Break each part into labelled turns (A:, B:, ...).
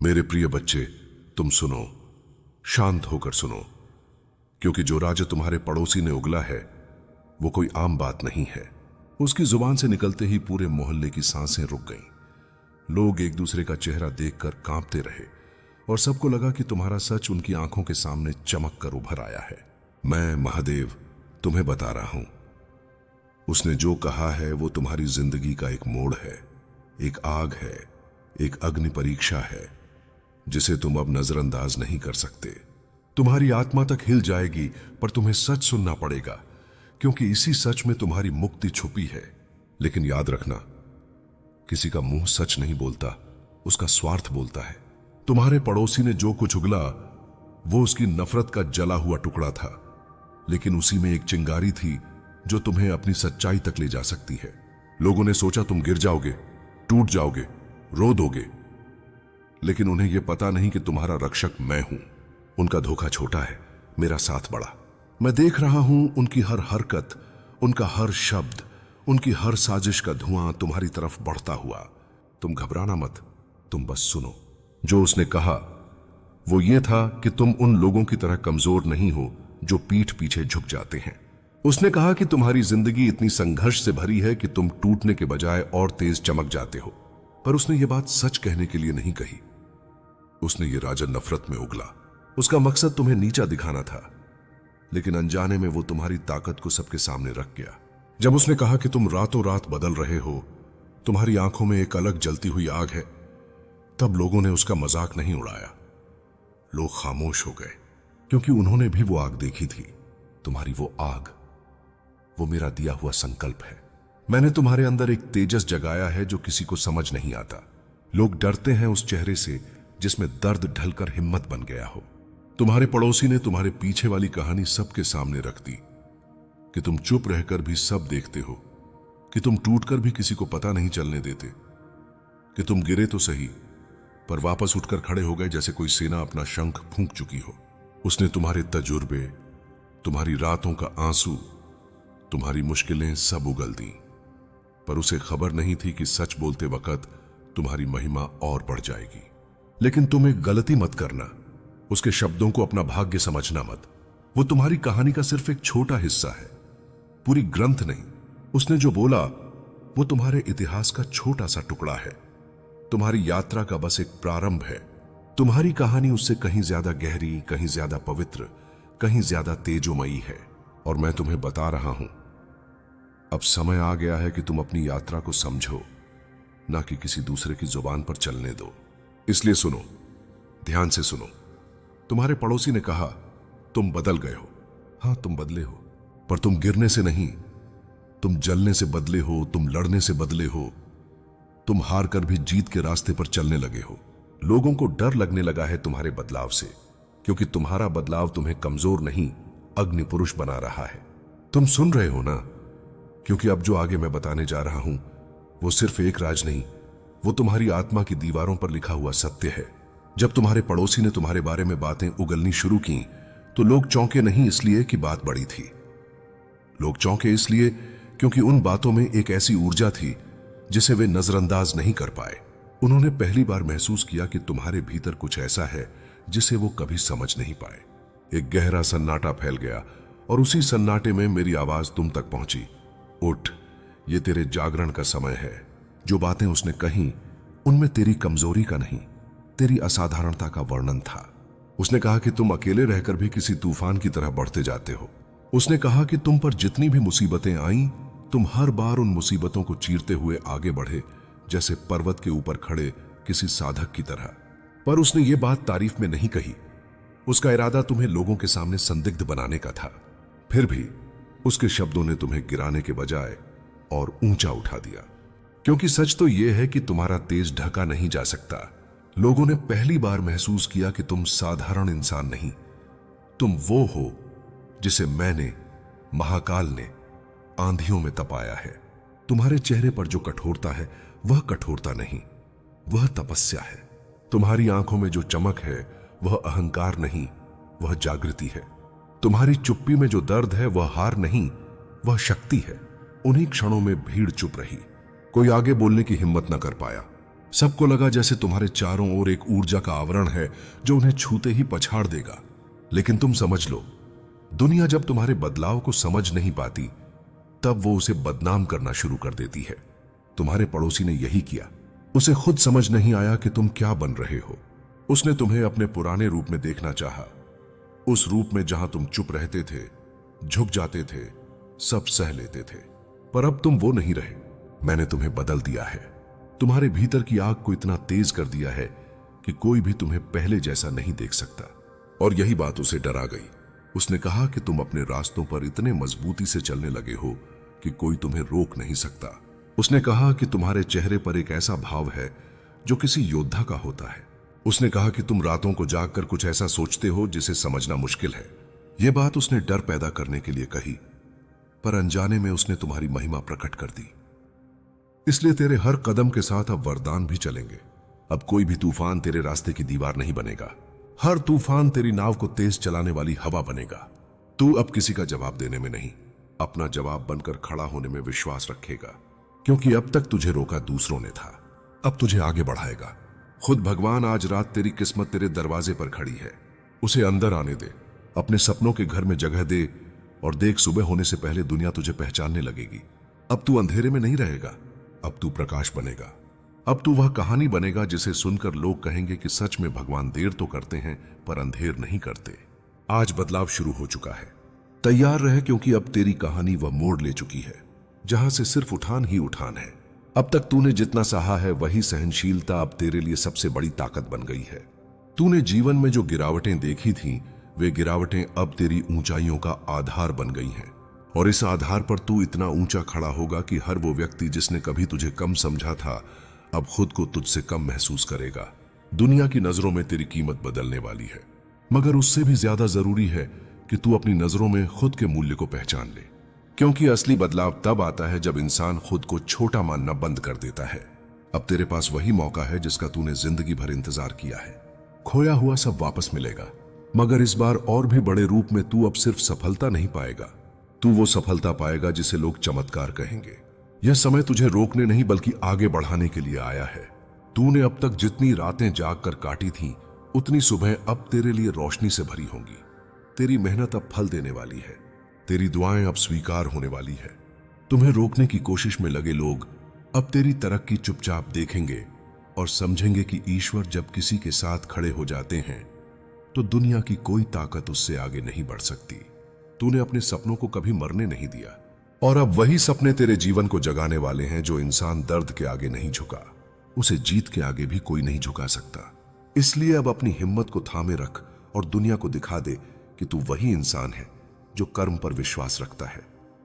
A: मेरे प्रिय बच्चे, तुम सुनो, शांत होकर सुनो, क्योंकि जो राजा तुम्हारे पड़ोसी ने उगला है वो कोई आम बात नहीं है। उसकी जुबान से निकलते ही पूरे मोहल्ले की सांसें रुक गईं। लोग एक दूसरे का चेहरा देखकर कांपते रहे और सबको लगा कि तुम्हारा सच उनकी आंखों के सामने चमक कर उभर आया है। मैं महादेव तुम्हें बता रहा हूं, उसने जो कहा है वो तुम्हारी जिंदगी का एक मोड़ है, एक आग है, एक अग्नि परीक्षा है जिसे तुम अब नजरअंदाज नहीं कर सकते। तुम्हारी आत्मा तक हिल जाएगी, पर तुम्हें सच सुनना पड़ेगा, क्योंकि इसी सच में तुम्हारी मुक्ति छुपी है। लेकिन याद रखना, किसी का मुंह सच नहीं बोलता, उसका स्वार्थ बोलता है। तुम्हारे पड़ोसी ने जो कुछ उगला वो उसकी नफरत का जला हुआ टुकड़ा था, लेकिन उसी में एक चिंगारी थी जो तुम्हें अपनी सच्चाई तक ले जा सकती है। लोगों ने सोचा तुम गिर जाओगे, टूट जाओगे, रो दोगे, लेकिन उन्हें यह पता नहीं कि तुम्हारा रक्षक मैं हूं। उनका धोखा छोटा है, मेरा साथ बड़ा। मैं देख रहा हूं उनकी हर हरकत, उनका हर शब्द, उनकी हर साजिश का धुआं तुम्हारी तरफ बढ़ता हुआ। तुम घबराना मत, तुम बस सुनो। जो उसने कहा वो ये था कि तुम उन लोगों की तरह कमजोर नहीं हो जो पीठ पीछे झुक जाते हैं। उसने कहा कि तुम्हारी जिंदगी इतनी संघर्ष से भरी है कि तुम टूटने के बजाय और तेज चमक जाते हो। पर उसने ये बात सच कहने के लिए नहीं कही। उसने ये राजा नफरत में उगला। उसका मकसद तुम्हें नीचा दिखाना था, लेकिन अनजाने में वो तुम्हारी ताकत को सबके सामने रख गया। जब उसने कहा कि तुम रातों रात बदल रहे हो, तुम्हारी आंखों में एक अलग जलती हुई आग है, तब लोगों ने उसका मजाक नहीं उड़ाया। लोग खामोश हो गए, क्योंकि उन्होंने भी वो आग देखी थी। तुम्हारी वो आग, वो मेरा दिया हुआ संकल्प है। मैंने तुम्हारे अंदर एक तेजस जगाया है जो किसी को समझ नहीं आता। लोग डरते हैं उस चेहरे से जिसमें दर्द ढलकर हिम्मत बन गया हो। तुम्हारे पड़ोसी ने तुम्हारे पीछे वाली कहानी सबके सामने रख दी, कि तुम चुप रहकर भी सब देखते हो, कि तुम टूटकर भी किसी को पता नहीं चलने देते, कि तुम गिरे तो सही पर वापस उठकर खड़े हो गए जैसे कोई सेना अपना शंख फूंक चुकी हो। उसने तुम्हारे तजुर्बे, तुम्हारी रातों का आंसू, तुम्हारी मुश्किलें सब उगल दी, पर उसे खबर नहीं थी कि सच बोलते वक्त तुम्हारी महिमा और बढ़ जाएगी। लेकिन तुम एक गलती मत करना, उसके शब्दों को अपना भाग्य समझना मत। वो तुम्हारी कहानी का सिर्फ एक छोटा हिस्सा है, पूरी ग्रंथ नहीं। उसने जो बोला वो तुम्हारे इतिहास का छोटा सा टुकड़ा है, तुम्हारी यात्रा का बस एक प्रारंभ है। तुम्हारी कहानी उससे कहीं ज्यादा गहरी, कहीं ज्यादा पवित्र, कहीं ज्यादा तेजोमयी है। और मैं तुम्हें बता रहा हूं, अब समय आ गया है कि तुम अपनी यात्रा को समझो, ना कि किसी दूसरे की जुबान पर चलने दो। इसलिए सुनो, ध्यान से सुनो। तुम्हारे पड़ोसी ने कहा तुम बदल गए हो। हां, तुम बदले हो, पर तुम गिरने से नहीं, तुम जलने से बदले हो, तुम लड़ने से बदले हो, तुम हार कर भी जीत के रास्ते पर चलने लगे हो। लोगों को डर लगने लगा है तुम्हारे बदलाव से, क्योंकि तुम्हारा बदलाव तुम्हें कमजोर नहीं, अग्नि पुरुष बना रहा है। तुम सुन रहे हो ना? क्योंकि अब जो आगे मैं बताने जा रहा हूं वो सिर्फ एक राज नहीं, वो तुम्हारी आत्मा की दीवारों पर लिखा हुआ सत्य है। जब तुम्हारे पड़ोसी ने तुम्हारे बारे में बातें उगलनी शुरू की तो लोग चौंके नहीं इसलिए कि बात बड़ी थी। लोग चौंके इसलिए क्योंकि उन बातों में एक ऐसी ऊर्जा थी जिसे वे नजरअंदाज नहीं कर पाए। उन्होंने पहली बार महसूस किया कि तुम्हारे भीतर कुछ ऐसा है जिसे वो कभी समझ नहीं पाए। एक गहरा सन्नाटा फैल गया और उसी सन्नाटे में मेरी आवाज तुम तक पहुंची। उठ, ये तेरे जागरण का समय है। जो बातें उसने कही उनमें तेरी कमजोरी का नहीं, तेरी असाधारणता का वर्णन था। उसने कहा कि तुम अकेले रहकर भी किसी तूफान की तरह बढ़ते जाते हो। उसने कहा कि तुम पर जितनी भी मुसीबतें आईं, तुम हर बार उन मुसीबतों को चीरते हुए आगे बढ़े, जैसे पर्वत के ऊपर खड़े किसी साधक की तरह। पर उसने ये बात तारीफ में नहीं कही। उसका इरादा तुम्हें लोगों के सामने संदिग्ध बनाने का था। फिर भी उसके शब्दों ने तुम्हें गिराने के बजाय और ऊंचा उठा दिया, क्योंकि सच तो यह है कि तुम्हारा तेज ढका नहीं जा सकता। लोगों ने पहली बार महसूस किया कि तुम साधारण इंसान नहीं, तुम वो हो जिसे मैंने, महाकाल ने आंधियों में तपाया है। तुम्हारे चेहरे पर जो कठोरता है वह कठोरता नहीं, वह तपस्या है। तुम्हारी आंखों में जो चमक है वह अहंकार नहीं, वह जागृति है। तुम्हारी चुप्पी में जो दर्द है वह हार नहीं, वह शक्ति है। उन्हीं क्षणों में भीड़ चुप रही, कोई आगे बोलने की हिम्मत न कर पाया। सबको लगा जैसे तुम्हारे चारों ओर एक ऊर्जा का आवरण है जो उन्हें छूते ही पछाड़ देगा। लेकिन तुम समझ लो, दुनिया जब तुम्हारे बदलाव को समझ नहीं पाती तब वो उसे बदनाम करना शुरू कर देती है। तुम्हारे पड़ोसी ने यही किया। उसे खुद समझ नहीं आया कि तुम क्या बन रहे हो। उसने तुम्हें अपने पुराने रूप में देखना चाहा, उस रूप में जहां तुम चुप रहते थे, झुक जाते थे, सब सह लेते थे। पर अब तुम वो नहीं रहे। मैंने तुम्हें बदल दिया है। तुम्हारे भीतर की आग को इतना तेज कर दिया है कि कोई भी तुम्हें पहले जैसा नहीं देख सकता। और यही बात उसे डरा गई। उसने कहा कि तुम अपने रास्तों पर इतने मजबूती से चलने लगे हो कि कोई तुम्हें रोक नहीं सकता। उसने कहा कि तुम्हारे चेहरे पर एक ऐसा भाव है जो किसी योद्धा का होता है। उसने कहा कि तुम रातों को जागकर कुछ ऐसा सोचते हो जिसे समझना मुश्किल है। यह बात उसने डर पैदा करने के लिए कही, पर अनजाने में उसने तुम्हारी महिमा प्रकट कर दी। इसलिए तेरे हर कदम के साथ अब वरदान भी चलेंगे। अब कोई भी तूफान तेरे रास्ते की दीवार नहीं बनेगा। हर तूफान तेरी नाव को तेज चलाने वाली हवा बनेगा। तू अब किसी का जवाब देने में नहीं, अपना जवाब बनकर खड़ा होने में विश्वास रखेगा। क्योंकि अब तक तुझे रोका दूसरों ने था, अब तुझे आगे बढ़ाएगा खुद भगवान। आज रात तेरी किस्मत तेरे दरवाजे पर खड़ी है। उसे अंदर आने दे, अपने सपनों के घर में जगह दे और देख, सुबह होने से पहले दुनिया तुझे पहचानने लगेगी। अब तू अंधेरे में नहीं रहेगा, अब तू प्रकाश बनेगा। अब तू वह कहानी बनेगा जिसे सुनकर लोग कहेंगे कि सच में भगवान देर तो करते हैं पर अंधेर नहीं करते। आज बदलाव शुरू हो चुका है। तैयार रहे, क्योंकि अब तेरी कहानी वह मोड़ ले चुकी है जहां से सिर्फ उठान ही उठान है। अब तक तूने जितना सहा है वही सहनशीलता अब तेरे लिए सबसे बड़ी ताकत बन गई है। तूने जीवन में जो गिरावटें देखी थीं, वे गिरावटें अब तेरी ऊंचाइयों का आधार बन गई हैं। और इस आधार पर तू इतना ऊंचा खड़ा होगा कि हर वो व्यक्ति जिसने कभी तुझे कम समझा था अब खुद को तुझसे कम महसूस करेगा। दुनिया की नजरों में तेरी कीमत बदलने वाली है, मगर उससे भी ज्यादा जरूरी है कि तू अपनी नजरों में खुद के मूल्य को पहचान ले। क्योंकि असली बदलाव तब आता है जब इंसान खुद को छोटा मानना बंद कर देता है। अब तेरे पास वही मौका है जिसका तूने जिंदगी भर इंतजार किया है। खोया हुआ सब वापस मिलेगा, मगर इस बार और भी बड़े रूप में। तू अब सिर्फ सफलता नहीं पाएगा, तू वो सफलता पाएगा जिसे लोग चमत्कार कहेंगे। यह समय तुझे रोकने नहीं बल्कि आगे बढ़ाने के लिए आया है। तूने अब तक जितनी रातें जाग कर काटी थीं, उतनी सुबह अब तेरे लिए रोशनी से भरी होंगी। तेरी मेहनत अब फल देने वाली है, तेरी दुआएं अब स्वीकार होने वाली है। तुम्हें रोकने की कोशिश में लगे लोग अब तेरी तरक्की चुपचाप देखेंगे और समझेंगे कि ईश्वर जब किसी के साथ खड़े हो जाते हैं तो दुनिया की कोई ताकत उससे आगे नहीं बढ़ सकती। तूने अपने सपनों को कभी मरने नहीं दिया, और अब वही सपने तेरे जीवन को जगाने वाले हैं। जो इंसान दर्द के आगे नहीं झुका, उसे जीत के आगे भी कोई नहीं झुका सकता। इसलिए अब अपनी हिम्मत को थामे रख और दुनिया को दिखा दे कि तू वही इंसान है जो कर्म पर विश्वास रखता है,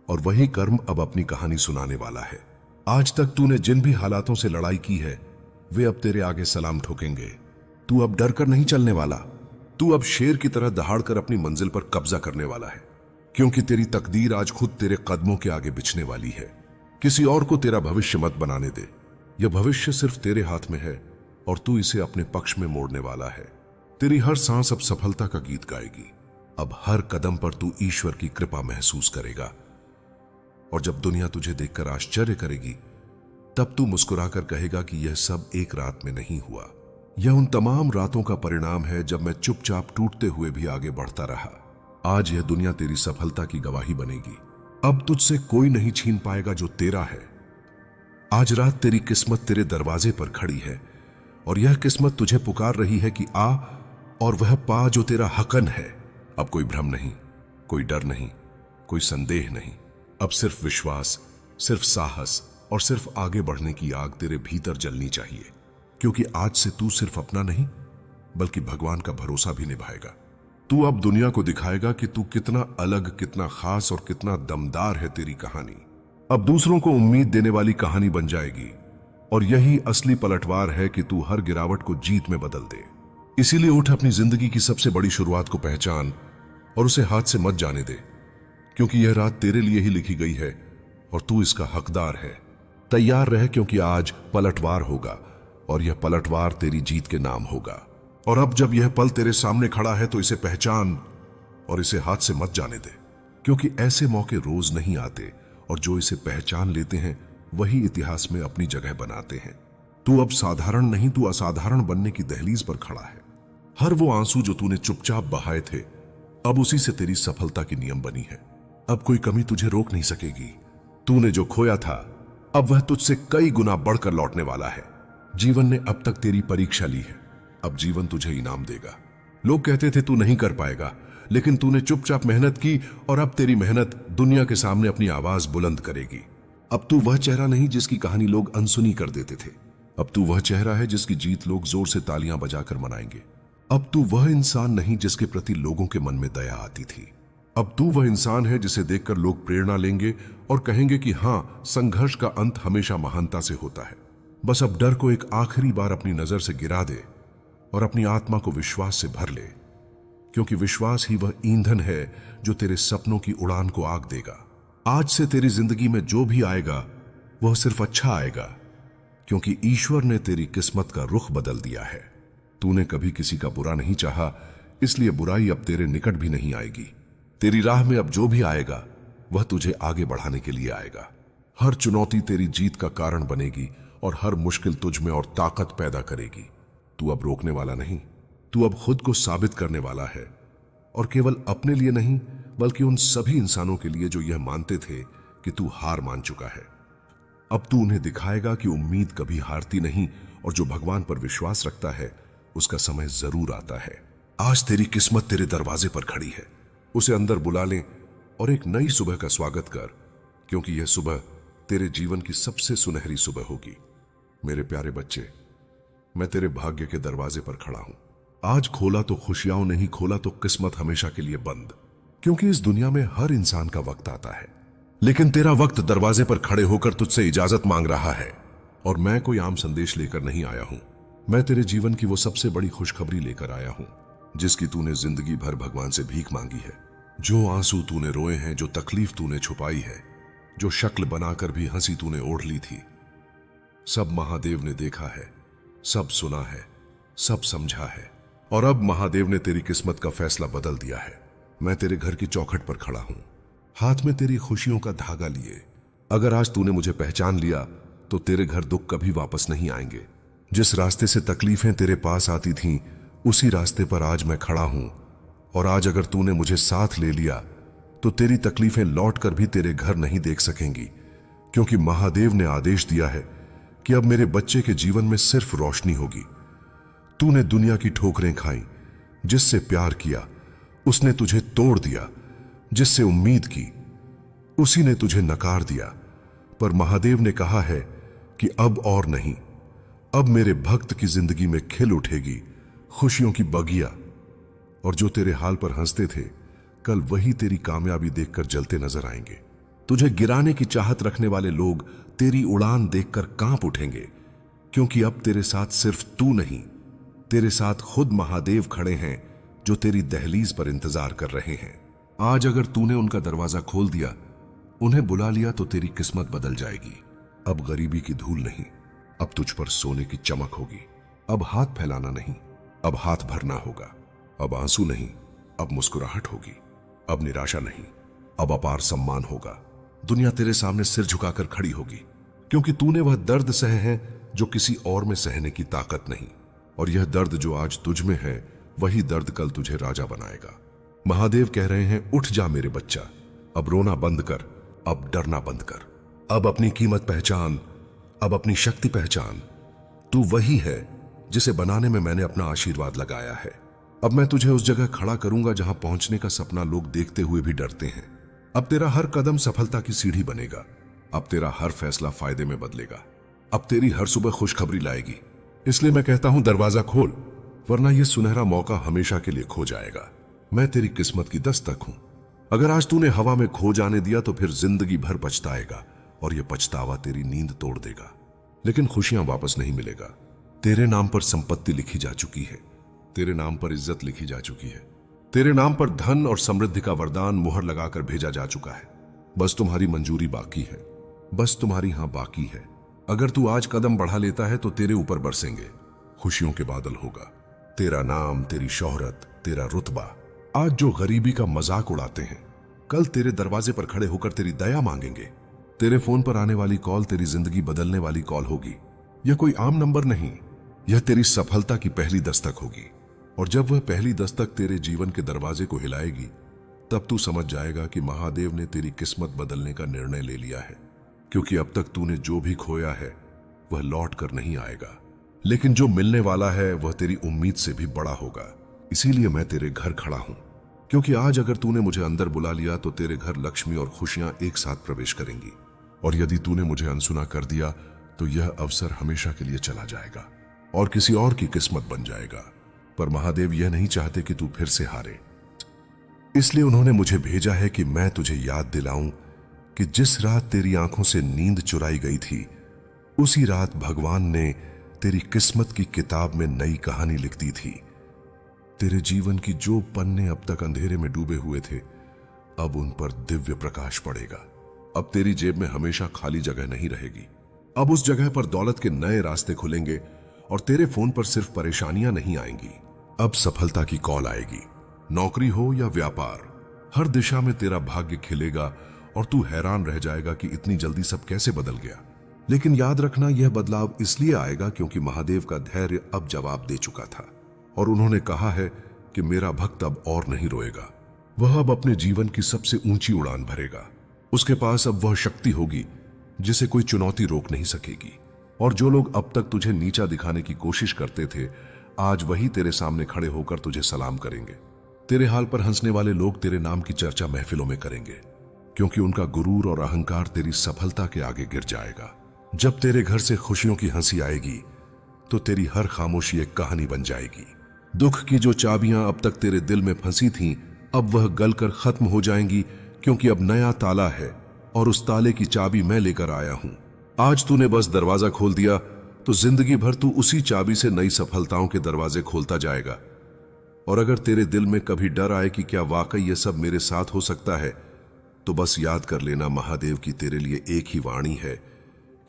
A: और वही कर्म अब अपनी कहानी सुनाने वाला है। आज तक तूने जिन भी हालातों से लड़ाई की है वे अब तेरे आगे सलाम ठोकेंगे। तू अब डर कर नहीं चलने वाला, तू अब शेर की तरह दहाड़कर अपनी मंजिल पर कब्जा करने वाला है। क्योंकि तेरी तकदीर आज खुद तेरे कदमों के आगे बिछने वाली है। किसी और को तेरा भविष्य मत बनाने दे। यह भविष्य सिर्फ तेरे हाथ में है और तू इसे अपने पक्ष में मोड़ने वाला है। तेरी हर सांस अब सफलता का गीत गाएगी। अब हर कदम पर तू ईश्वर की कृपा महसूस करेगा, और जब दुनिया तुझे देखकर आश्चर्य करेगी तब तू मुस्कुराकर कहेगा कि यह सब एक रात में नहीं हुआ। यह उन तमाम रातों का परिणाम है जब मैं चुपचाप टूटते हुए भी आगे बढ़ता रहा। आज यह दुनिया तेरी सफलता की गवाही बनेगी। अब तुझसे कोई नहीं छीन पाएगा जो तेरा है। आज रात तेरी किस्मत तेरे दरवाजे पर खड़ी है, और यह किस्मत तुझे पुकार रही है कि आ और वह पा जो तेरा हकन है। अब कोई भ्रम नहीं, कोई डर नहीं, कोई संदेह नहीं। अब सिर्फ विश्वास, सिर्फ साहस और सिर्फ आगे बढ़ने की आग तेरे भीतर जलनी चाहिए। क्योंकि आज से तू सिर्फ अपना नहीं बल्कि भगवान का भरोसा भी निभाएगा। तू अब दुनिया को दिखाएगा कि तू कितना अलग, कितना खास और कितना दमदार है। तेरी कहानी अब दूसरों को उम्मीद देने वाली कहानी बन जाएगी, और यही असली पलटवार है कि तू हर गिरावट को जीत में बदल दे। इसीलिए उठ, अपनी जिंदगी की सबसे बड़ी शुरुआत को पहचान और उसे हाथ से मत जाने दे। क्योंकि यह रात तेरे लिए ही लिखी गई है और तू इसका हकदार है। तैयार रह, क्योंकि आज पलटवार होगा और यह पलटवार तेरी जीत के नाम होगा। और अब जब यह पल तेरे सामने खड़ा है तो इसे पहचान और इसे हाथ से मत जाने दे। क्योंकि ऐसे मौके रोज नहीं आते, और जो इसे पहचान लेते हैं वही इतिहास में अपनी जगह बनाते हैं। तू अब साधारण नहीं, तू असाधारण बनने की दहलीज पर खड़ा है। हर वो आंसू जो तूने चुपचाप बहाए थे, अब उसी से तेरी सफलता की नियम बनी है। अब कोई कमी तुझे रोक नहीं सकेगी। तूने जो खोया था, अब वह तुझसे कई गुना बढ़कर लौटने वाला है। जीवन ने अब तक तेरी परीक्षा ली है, अब जीवन तुझे इनाम देगा। लोग कहते थे तू नहीं कर पाएगा, लेकिन तूने चुपचाप मेहनत की और अब तेरी मेहनत दुनिया के सामने अपनी आवाज बुलंद करेगी। अब तू वह चेहरा नहीं जिसकी कहानी लोग अनसुनी कर देते थे। अब तू वह चेहरा है जिसकी जीत लोग जोर से तालियां बजाकर मनाएंगे। अब तू वह इंसान नहीं जिसके प्रति लोगों के मन में दया आती थी। अब तू वह इंसान है जिसे देखकर लोग प्रेरणा लेंगे और कहेंगे कि हां, संघर्ष का अंत हमेशा महानता से होता है। बस अब डर को एक आखिरी बार अपनी नजर से गिरा दे और अपनी आत्मा को विश्वास से भर ले, क्योंकि विश्वास ही वह ईंधन है जो तेरे सपनों की उड़ान को आग देगा। आज से तेरी जिंदगी में जो भी आएगा वह सिर्फ अच्छा आएगा, क्योंकि ईश्वर ने तेरी किस्मत का रुख बदल दिया है। तूने कभी किसी का बुरा नहीं चाहा, इसलिए बुराई अब तेरे निकट भी नहीं आएगी। तेरी राह में अब जो भी आएगा वह तुझे आगे बढ़ाने के लिए आएगा। हर चुनौती तेरी जीत का कारण बनेगी और हर मुश्किल तुझ में और ताकत पैदा करेगी। तू अब रोकने वाला नहीं, तू अब खुद को साबित करने वाला है, और केवल अपने लिए नहीं बल्कि उन सभी इंसानों के लिए जो यह मानते थे कि तू हार मान चुका है। अब तू उन्हें दिखाएगा कि उम्मीद कभी हारती नहीं, और जो भगवान पर विश्वास रखता है उसका समय जरूर आता है। आज तेरी किस्मत तेरे दरवाजे पर खड़ी है, उसे अंदर बुला ले और एक नई सुबह का स्वागत कर, क्योंकि यह सुबह तेरे जीवन की सबसे सुनहरी सुबह होगी। मेरे प्यारे बच्चे, मैं तेरे भाग्य के दरवाजे पर खड़ा हूं। आज खोला तो खुशियां नहीं, खोला तो किस्मत हमेशा के लिए बंद, क्योंकि इस दुनिया में हर इंसान का वक्त आता है, लेकिन तेरा वक्त दरवाजे पर खड़े होकर तुझसे इजाजत मांग रहा है। और मैं कोई आम संदेश लेकर नहीं आया हूं, मैं तेरे जीवन की वो सबसे बड़ी खुशखबरी लेकर आया हूं जिसकी तूने जिंदगी भर भगवान से भीख मांगी है। जो आंसू तूने रोए हैं, जो तकलीफ तूने छुपाई है, जो शक्ल बनाकर भी हंसी तूने ओढ़ ली थी, सब महादेव ने देखा है, सब सुना है, सब समझा है। और अब महादेव ने तेरी किस्मत का फैसला बदल दिया है। मैं तेरे घर की चौखट पर खड़ा हूं, हाथ में तेरी खुशियों का धागा लिए। अगर आज तूने मुझे पहचान लिया तो तेरे घर दुख कभी वापस नहीं आएंगे। जिस रास्ते से तकलीफें तेरे पास आती थीं, उसी रास्ते पर आज मैं खड़ा हूं। और आज अगर तूने मुझे साथ ले लिया तो तेरी तकलीफें लौटकर भी तेरे घर नहीं देख सकेंगी, क्योंकि महादेव ने आदेश दिया है कि अब मेरे बच्चे के जीवन में सिर्फ रोशनी होगी। तूने दुनिया की ठोकरें खाई, जिससे प्यार किया उसने तुझे तोड़ दिया, जिससे उम्मीद की उसी ने तुझे नकार दिया। पर महादेव ने कहा है कि अब और नहीं, अब मेरे भक्त की जिंदगी में खिल उठेगी खुशियों की बगिया। और जो तेरे हाल पर हंसते थे, कल वही तेरी कामयाबी देखकर जलते नजर आएंगे। तुझे गिराने की चाहत रखने वाले लोग तेरी उड़ान देखकर कांप उठेंगे, क्योंकि अब तेरे साथ सिर्फ तू नहीं, तेरे साथ खुद महादेव खड़े हैं जो तेरी दहलीज पर इंतजार कर रहे हैं। आज अगर तूने उनका दरवाजा खोल दिया, उन्हें बुला लिया, तो तेरी किस्मत बदल जाएगी। अब गरीबी की धूल नहीं, अब तुझ पर सोने की चमक होगी। अब हाथ फैलाना नहीं, अब हाथ भरना होगा। अब आंसू नहीं, अब मुस्कुराहट होगी। अब निराशा नहीं, अब अपार सम्मान होगा। दुनिया तेरे सामने सिर झुकाकर खड़ी होगी, क्योंकि तूने वह दर्द सहे हैं जो किसी और में सहने की ताकत नहीं। और यह दर्द जो आज तुझ में है, वही दर्द कल तुझे राजा बनाएगा। महादेव कह रहे हैं, उठ जा मेरे बच्चा, अब रोना बंद कर, अब डरना बंद कर, अब अपनी कीमत पहचान, अब अपनी शक्ति पहचान। तू वही है जिसे बनाने में मैंने अपना आशीर्वाद लगाया है। अब मैं तुझे उस जगह खड़ा करूंगा जहां पहुंचने का सपना लोग देखते हुए भी डरते हैं। अब तेरा हर कदम सफलता की सीढ़ी बनेगा। अब तेरा हर फैसला फायदे में बदलेगा। अब तेरी हर सुबह खुशखबरी लाएगी। इसलिए मैं कहता हूं, दरवाजा खोल, वरना यह सुनहरा मौका हमेशा के लिए खो जाएगा। मैं तेरी किस्मत की दस्तक हूं। अगर आज तूने हवा में खो जाने दिया तो फिर जिंदगी भर पछताएगा, और यह पछतावा तेरी नींद तोड़ देगा। लेकिन खुशियां वापस नहीं मिलेगा। तेरे नाम पर संपत्ति लिखी जा चुकी है, तेरे नाम पर इज्जत लिखी जा चुकी है, तेरे नाम पर धन और समृद्धि का वरदान मुहर लगाकर भेजा जा चुका है। बस तुम्हारी मंजूरी बाकी है, बस तुम्हारी हां बाकी है। अगर तू आज कदम बढ़ा लेता है तो तेरे ऊपर बरसेंगे खुशियों के बादल होगा। तेरा नाम, तेरी शोहरत, तेरा रुतबा। आज जो गरीबी का मजाक उड़ाते हैं, कल तेरे दरवाजे पर खड़े होकर तेरी दया मांगेंगे। तेरे फोन पर आने वाली कॉल तेरी जिंदगी बदलने वाली कॉल होगी। यह कोई आम नंबर नहीं, यह तेरी सफलता की पहली दस्तक होगी। और जब वह पहली दस्तक तेरे जीवन के दरवाजे को हिलाएगी, तब तू समझ जाएगा कि महादेव ने तेरी किस्मत बदलने का निर्णय ले लिया है। क्योंकि अब तक तूने जो भी खोया है वह लौट कर नहीं आएगा, लेकिन जो मिलने वाला है वह तेरी उम्मीद से भी बड़ा होगा। इसीलिए मैं तेरे घर खड़ा हूं, क्योंकि आज अगर तूने मुझे अंदर बुला लिया तो तेरे घर लक्ष्मी और खुशियां एक साथ प्रवेश करेंगी। और यदि तूने मुझे अनसुना कर दिया तो यह अवसर हमेशा के लिए चला जाएगा और किसी और की किस्मत बन जाएगा। पर महादेव यह नहीं चाहते कि तू फिर से हारे, इसलिए उन्होंने मुझे भेजा है कि मैं तुझे याद दिलाऊं कि जिस रात तेरी आंखों से नींद चुराई गई थी, उसी रात भगवान ने तेरी किस्मत की किताब में नई कहानी लिख दी थी। तेरे जीवन की जो पन्ने अब तक अंधेरे में डूबे हुए थे, अब उन पर दिव्य प्रकाश पड़ेगा। अब तेरी जेब में हमेशा खाली जगह नहीं रहेगी। अब उस जगह पर दौलत के नए रास्ते खुलेंगे और तेरे फोन पर सिर्फ परेशानियां नहीं आएंगी, अब सफलता की कॉल आएगी। नौकरी हो या व्यापार, हर दिशा में तेरा भाग्य खिलेगा और तू हैरान रह जाएगा कि इतनी जल्दी सब कैसे बदल गया। लेकिन याद रखना, यह बदलाव इसलिए आएगा क्योंकि महादेव का धैर्य अब जवाब दे चुका था और उन्होंने कहा है कि मेरा भक्त अब और नहीं रोएगा। वह अब अपने जीवन की सबसे ऊंची उड़ान भरेगा। उसके पास अब वह शक्ति होगी जिसे कोई चुनौती रोक नहीं सकेगी। और जो लोग अब तक तुझे नीचा दिखाने की कोशिश करते थे, आज वही तेरे सामने खड़े होकर तुझे सलाम करेंगे। तेरे हाल पर हंसने वाले लोग तेरे नाम की चर्चा महफिलों में करेंगे, क्योंकि उनका गुरूर और अहंकार तेरी सफलता के आगे गिर जाएगा। जब तेरे घर से खुशियों की हंसी आएगी तो तेरी हर खामोशी एक कहानी बन जाएगी। दुख की जो चाबियां अब तक तेरे दिल में फंसी थीं, अब वह गलकर खत्म हो जाएंगी, क्योंकि अब नया ताला है और उस ताले की चाबी मैं लेकर आया हूं। आज तूने बस दरवाजा खोल दिया तो जिंदगी भर तू उसी चाबी से नई सफलताओं के दरवाजे खोलता जाएगा। और अगर तेरे दिल में कभी डर आए कि क्या वाकई यह सब मेरे साथ हो सकता है, तो बस याद कर लेना, महादेव की तेरे लिए एक ही वाणी है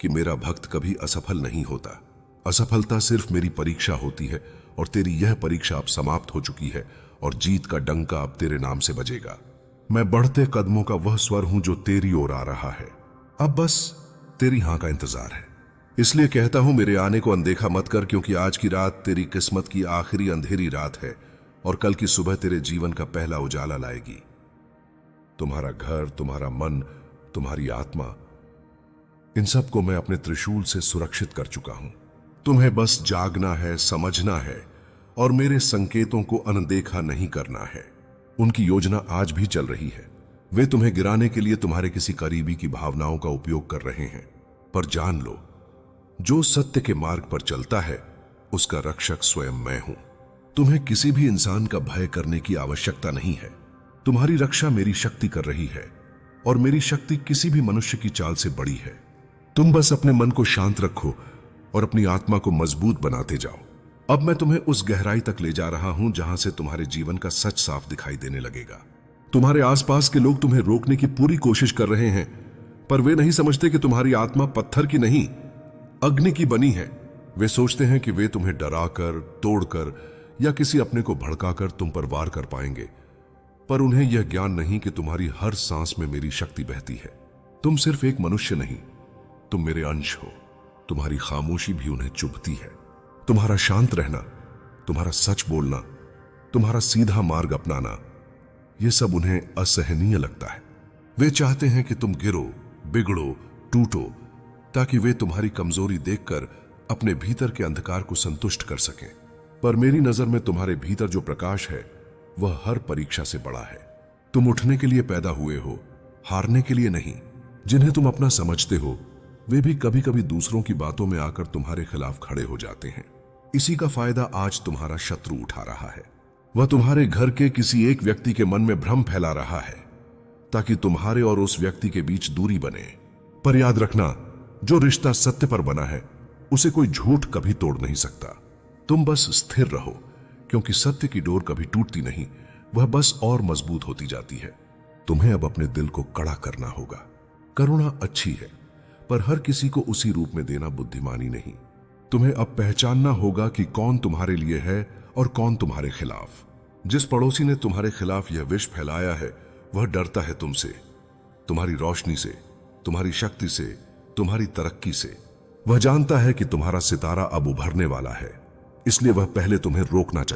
A: कि मेरा भक्त कभी असफल नहीं होता। असफलता सिर्फ मेरी परीक्षा होती है और तेरी यह परीक्षा अब समाप्त हो चुकी है और जीत का डंका अब तेरे नाम से बजेगा। मैं बढ़ते कदमों का वह स्वर हूं जो तेरी ओर आ रहा है। अब बस तेरी हां का इंतजार है। इसलिए कहता हूं, मेरे आने को अनदेखा मत कर, क्योंकि आज की रात तेरी किस्मत की आखिरी अंधेरी रात है और कल की सुबह तेरे जीवन का पहला उजाला लाएगी। तुम्हारा घर, तुम्हारा मन, तुम्हारी आत्मा, इन सब को मैं अपने त्रिशूल से सुरक्षित कर चुका हूं। तुम्हें बस जागना है, समझना है और मेरे संकेतों को अनदेखा नहीं करना है। उनकी योजना आज भी चल रही है। वे तुम्हें गिराने के लिए तुम्हारे किसी करीबी की भावनाओं का उपयोग कर रहे हैं, पर जान लो, जो सत्य के मार्ग पर चलता है उसका रक्षक स्वयं मैं हूं। तुम्हें किसी भी इंसान का भय करने की आवश्यकता नहीं है। तुम्हारी रक्षा मेरी शक्ति कर रही है और मेरी शक्ति किसी भी मनुष्य की चाल से बड़ी है। तुम बस अपने मन को शांत रखो और अपनी आत्मा को मजबूत बनाते जाओ। अब मैं तुम्हें उस गहराई तक ले जा रहा हूं जहां से तुम्हारे जीवन का सच साफ दिखाई देने लगेगा। तुम्हारे आसपास के लोग तुम्हें रोकने की पूरी कोशिश कर रहे हैं, पर वे नहीं समझते कि तुम्हारी आत्मा पत्थर की नहीं, अग्नि की बनी है। वे सोचते हैं कि वे तुम्हें डराकर, तोड़कर या किसी अपने को भड़काकर तुम पर वार कर पाएंगे, पर उन्हें यह ज्ञान नहीं कि तुम्हारी हर सांस में मेरी शक्ति बहती है। तुम सिर्फ एक मनुष्य नहीं, तुम मेरे अंश हो। तुम्हारी खामोशी भी उन्हें चुभती है। तुम्हारा शांत रहना, तुम्हारा सच बोलना, तुम्हारा सीधा मार्ग अपनाना, यह सब उन्हें असहनीय लगता है। वे चाहते हैं कि तुम गिरो, बिगड़ो, टूटो, ताकि वे तुम्हारी कमजोरी देखकर अपने भीतर के अंधकार को संतुष्ट कर सकें। पर मेरी नजर में तुम्हारे भीतर जो प्रकाश है वह हर परीक्षा से बड़ा है। तुम उठने के लिए पैदा हुए हो, हारने के लिए नहीं। जिन्हें तुम अपना समझते हो वे भी कभी कभी दूसरों की बातों में आकर तुम्हारे खिलाफ खड़े हो जाते हैं। इसी का फायदा आज तुम्हारा शत्रु उठा रहा है। वह तुम्हारे घर के किसी एक व्यक्ति के मन में भ्रम फैला रहा है ताकि तुम्हारे और उस व्यक्ति के बीच दूरी बने। पर याद रखना, जो रिश्ता सत्य पर बना है उसे कोई झूठ कभी तोड़ नहीं सकता। तुम बस स्थिर रहो, क्योंकि सत्य की डोर कभी टूटती नहीं, वह बस और मजबूत होती जाती है। तुम्हें अब अपने दिल को कड़ा करना होगा। करुणा अच्छी है, पर हर किसी को उसी रूप में देना बुद्धिमानी नहीं। तुम्हें अब पहचानना होगा कि कौन तुम्हारे लिए है और कौन तुम्हारे खिलाफ। जिस पड़ोसी ने तुम्हारे खिलाफ यह विष फैलाया है वह डरता है तुमसे, तुम्हारी रोशनी से, तुम्हारी शक्ति से, तुम्हारी तरक्की से। वह जानता है कि तुम्हारा सितारा अब उभरने वाला है, इसलिए वह पहले तुम्हें रोकना चाहिए।